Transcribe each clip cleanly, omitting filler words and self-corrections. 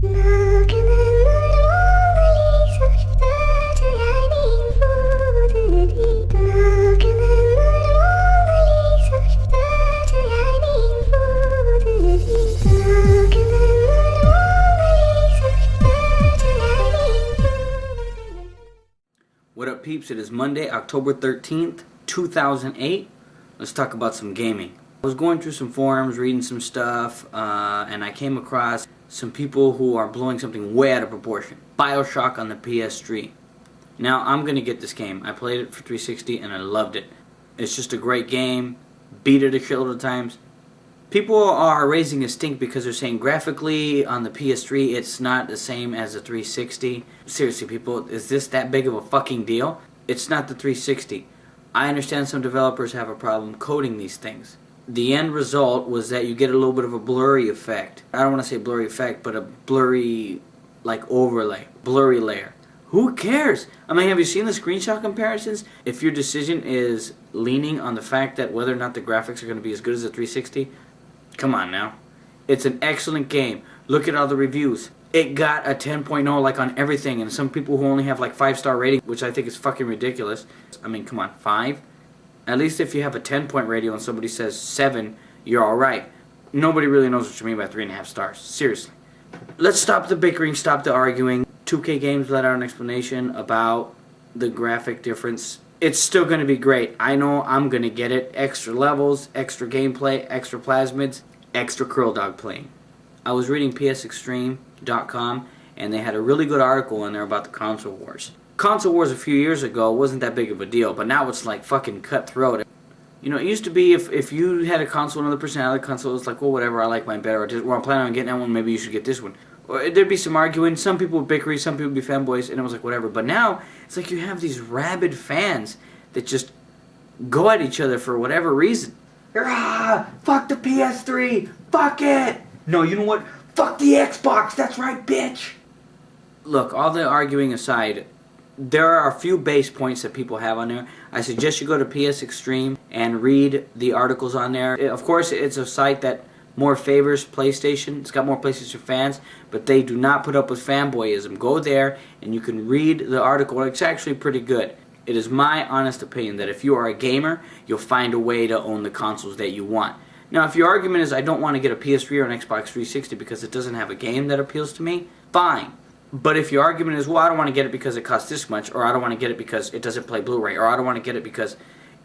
What up, peeps? It is Monday, October 13th, 2008. Let's talk about some gaming. I was going through some forums, reading some stuff, and I came across some people who are blowing something way out of proportion. BioShock on the PS3. Now, I'm going to get this game. I played it for 360 and I loved it. It's just a great game. Beat it a shitload of times. People are raising a stink because they're saying graphically on the PS3 it's not the same as the 360. Seriously, people, is this that big of a fucking deal? It's not the 360. I understand some developers have a problem coding these things. The end result was that you get a little bit of a blurry effect. I don't want to say blurry effect, but a blurry, like, overlay. Blurry layer. Who cares? I mean, have you seen the screenshot comparisons? If your decision is leaning on the fact that whether or not the graphics are going to be as good as the 360, come on now. It's an excellent game. Look at all the reviews. It got a 10.0 like on everything, and some people who only have like 5-star rating, which I think is fucking ridiculous. I mean, come on, 5? At least if you have a 10-point rating and somebody says 7, you're alright. Nobody really knows what you mean by 3.5 stars. Seriously. Let's stop the bickering, stop the arguing. 2K Games let out an explanation about the graphic difference. It's still going to be great. I know I'm going to get it. Extra levels, extra gameplay, extra plasmids, extra krilldog playing. I was reading psextreme.com and they had a really good article in there about the console wars. Console wars a few years ago wasn't that big of a deal, but now it's like fucking cutthroat. You know, it used to be if you had a console and another person had a console, it's like, well, whatever, I like mine better. Or I'm planning on getting that one, maybe you should get this one. Or there'd be some arguing, some people would bicker, some people would be fanboys, and it was like, whatever. But now, it's like you have these rabid fans that just go at each other for whatever reason. Fuck the PS3! Fuck it! No, you know what? Fuck the Xbox! That's right, bitch! Look, all the arguing aside, there are a few base points that people have on there. I suggest you go to PS Extreme and read the articles on there. Of course, it's a site that more favors PlayStation. It's got more PlayStation fans, but they do not put up with fanboyism. Go there and you can read the article. It's actually pretty good. It is my honest opinion that if you are a gamer, you'll find a way to own the consoles that you want. Now, if your argument is I don't want to get a PS3 or an Xbox 360 because it doesn't have a game that appeals to me, fine. But if your argument is, well, I don't want to get it because it costs this much, or I don't want to get it because it doesn't play Blu-ray, or I don't want to get it because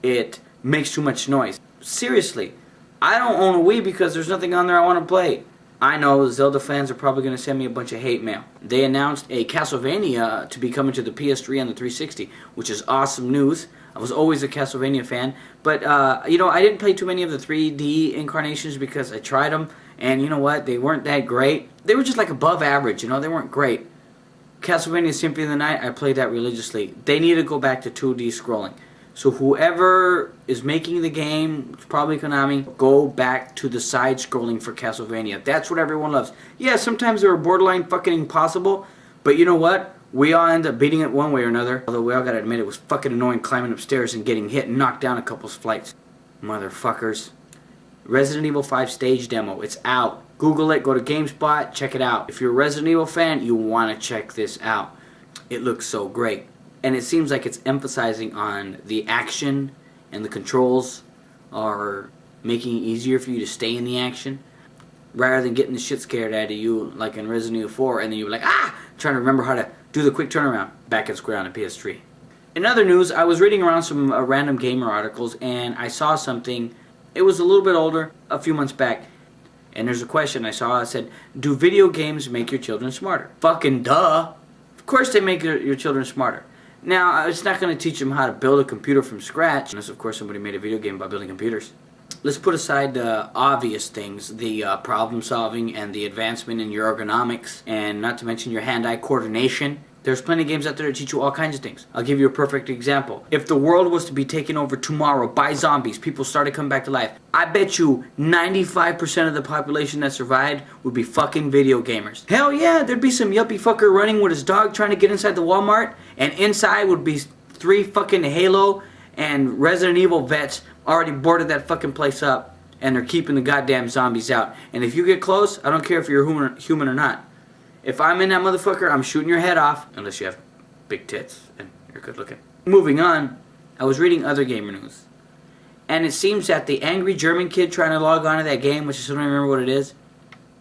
it makes too much noise. Seriously, I don't own a Wii because there's nothing on there I want to play. I know Zelda fans are probably going to send me a bunch of hate mail. They announced a Castlevania to be coming to the PS3 and the 360, which is awesome news. I was always a Castlevania fan, but you know, I didn't play too many of the 3D incarnations because I tried them, and you know what? They weren't that great. They were just like above average, you know? They weren't great. Castlevania Symphony of the Night, I played that religiously. They need to go back to 2D scrolling. So whoever is making the game, probably Konami, go back to the side-scrolling for Castlevania. That's what everyone loves. Yeah, sometimes they were borderline fucking impossible, but you know what? We all end up beating it one way or another. Although we all gotta admit it was fucking annoying climbing upstairs and getting hit and knocked down a couple flights. Motherfuckers. Resident Evil 5 stage demo. It's out. Google it, go to GameSpot, check it out. If you're a Resident Evil fan, you want to check this out. It looks so great. And it seems like it's emphasizing on the action and the controls are making it easier for you to stay in the action rather than getting the shit scared out of you like in Resident Evil 4 and then you're like, trying to remember how to do the quick turnaround back in square on the PS3. In other news, I was reading around some random gamer articles and I saw something. It was a little bit older, a few months back. And there's a question I saw. It said, do video games make your children smarter? Fucking duh. Of course they make your children smarter. Now, it's not going to teach them how to build a computer from scratch, unless of course somebody made a video game about building computers. Let's put aside the obvious things, the problem solving and the advancement in your ergonomics, and not to mention your hand-eye coordination. There's plenty of games out there that teach you all kinds of things. I'll give you a perfect example. If the world was to be taken over tomorrow by zombies, people started coming back to life, I bet you 95% of the population that survived would be fucking video gamers. Hell yeah, there'd be some yuppie fucker running with his dog trying to get inside the Walmart, and inside would be 3 fucking Halo and Resident Evil vets already boarded that fucking place up, and they're keeping the goddamn zombies out. And if you get close, I don't care if you're human or not. If I'm in that motherfucker, I'm shooting your head off. Unless you have big tits and you're good looking. Moving on, I was reading other gamer news. And it seems that the angry German kid trying to log on to that game, which I still don't remember what it is,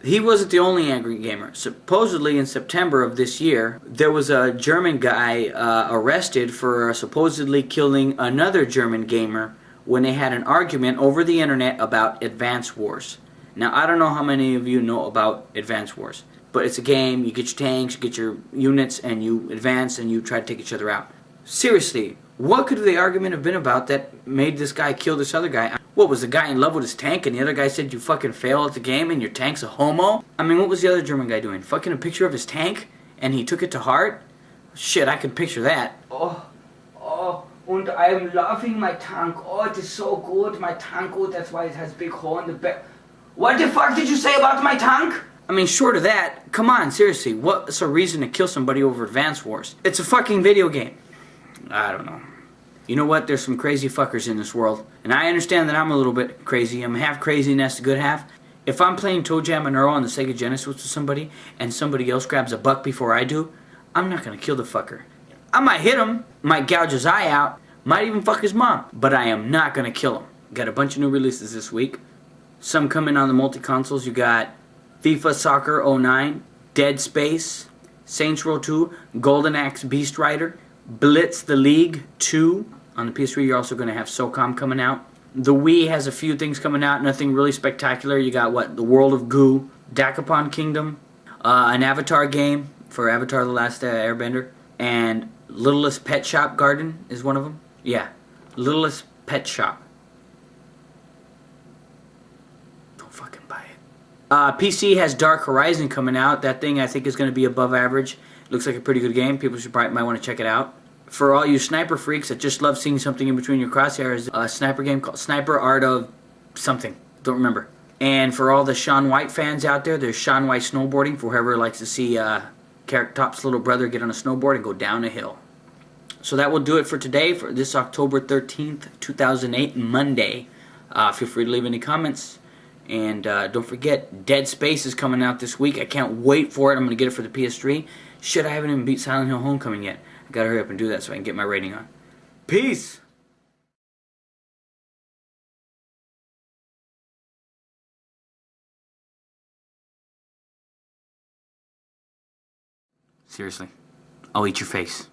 he wasn't the only angry gamer. Supposedly in September of this year, there was a German guy arrested for supposedly killing another German gamer when they had an argument over the internet about Advance Wars. Now, I don't know how many of you know about Advance Wars, but it's a game. You get your tanks, you get your units, and you advance and you try to take each other out. Seriously, what could the argument have been about that made this guy kill this other guy? What, was the guy in love with his tank and the other guy said you fucking fail at the game and your tank's a homo? I mean, what was the other German guy doing? Fucking a picture of his tank and he took it to heart? Shit, I can picture that. And I'm loving my tank. Oh, it is so good, my tank. Oh, that's why it has big hole in the back. What the fuck did you say about my tank? I mean, short of that, come on, seriously, what's a reason to kill somebody over Advance Wars? It's a fucking video game. I don't know. You know what? There's some crazy fuckers in this world. And I understand that I'm a little bit crazy. I'm half crazy and that's the good half. If I'm playing Toe Jam and Earl on the Sega Genesis with somebody and somebody else grabs a buck before I do, I'm not going to kill the fucker. I might hit him, might gouge his eye out, might even fuck his mom, but I am not going to kill him. Got a bunch of new releases this week. Some coming on the multi-consoles. You got FIFA Soccer 09, Dead Space, Saints Row 2, Golden Axe Beast Rider, Blitz the League 2. On the PS3, you're also going to have SOCOM coming out. The Wii has a few things coming out, nothing really spectacular. You got, what, The World of Goo, Dakapon Kingdom, an Avatar game for Avatar The Last Airbender, and Littlest Pet Shop Garden is one of them. Yeah, Littlest Pet Shop. Don't fucking buy it. PC has Dark Horizon coming out. That thing I think is going to be above average. Looks like a pretty good game. People might want to check it out. For all you sniper freaks that just love seeing something in between your crosshairs, a sniper game called Sniper Art of something. Don't remember. And for all the Shaun White fans out there, there's Shaun White snowboarding for whoever likes to see Carrot Top's little brother get on a snowboard and go down a hill. So that will do it for today, for this October 13th, 2008, Monday. Feel free to leave any comments. And don't forget, Dead Space is coming out this week. I can't wait for it. I'm going to get it for the PS3. Shit, I haven't even beat Silent Hill Homecoming yet. I gotta hurry up and do that so I can get my rating on. Peace! Seriously, I'll eat your face.